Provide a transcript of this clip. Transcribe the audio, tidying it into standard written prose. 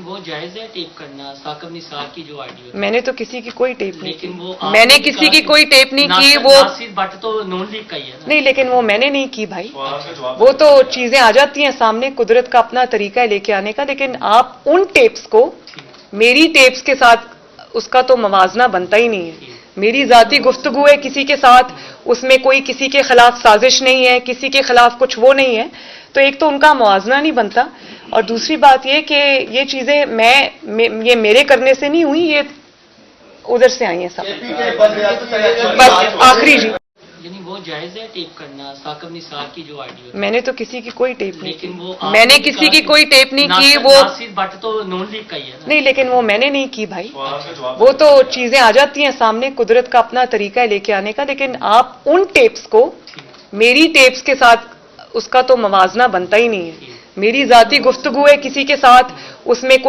وہ جائز ہے ٹیپ کرنا ثاقب نثار کی جو آڈیو؟ میں نے تو کسی کی کوئی ٹیپ نہیں لیکن کی. وہ میں نے کسی کی کوئی ٹیپ نہیں کی. وہ ناصر بٹ تو نون لیگ کا ہی ہے نا؟ نہیں، لیکن وہ میں نے نہیں کی بھائی. وہ تو چیزیں آ جاتی ہیں سامنے، قدرت کا اپنا طریقہ ہے لے کے آنے کا. لیکن آپ ان ٹیپس کو میری ٹیپس کے ساتھ اس کا تو موازنہ بنتا ہی نہیں ہے. میری ذاتی گفتگو ہے کسی کے ساتھ، اس میں کوئی کسی کے خلاف سازش نہیں ہے، کسی کے خلاف کچھ وہ نہیں ہے، تو ایک تو ان کا موازنہ نہیں بنتا. اور دوسری بات یہ کہ یہ چیزیں یہ میرے کرنے سے نہیں ہوئی، یہ ادھر سے آئی ہیں سب. بس آخری جی، یعنی وہ جائز ہے ٹیپ کرنا ثاقب نثار کی جو آڈیو؟ میں نے تو کسی کی کوئی ٹیپ نہیں کی. لیکن وہ میں نے کسی کی کوئی ٹیپ نہیں کی. وہ ناصر بٹ تو نون لیگ کا ہی ہے نا؟ نہیں، لیکن وہ میں نے نہیں کی بھائی. وہ تو چیزیں آ جاتی ہیں سامنے، قدرت کا اپنا طریقہ ہے لے کے آنے کا. لیکن آپ ان ٹیپس کو میری ٹیپس کے ساتھ اس کا تو موازنہ بنتا ہی نہیں ہے. میری ذاتی گفتگو ہے کسی کے ساتھ، اس میں کوئی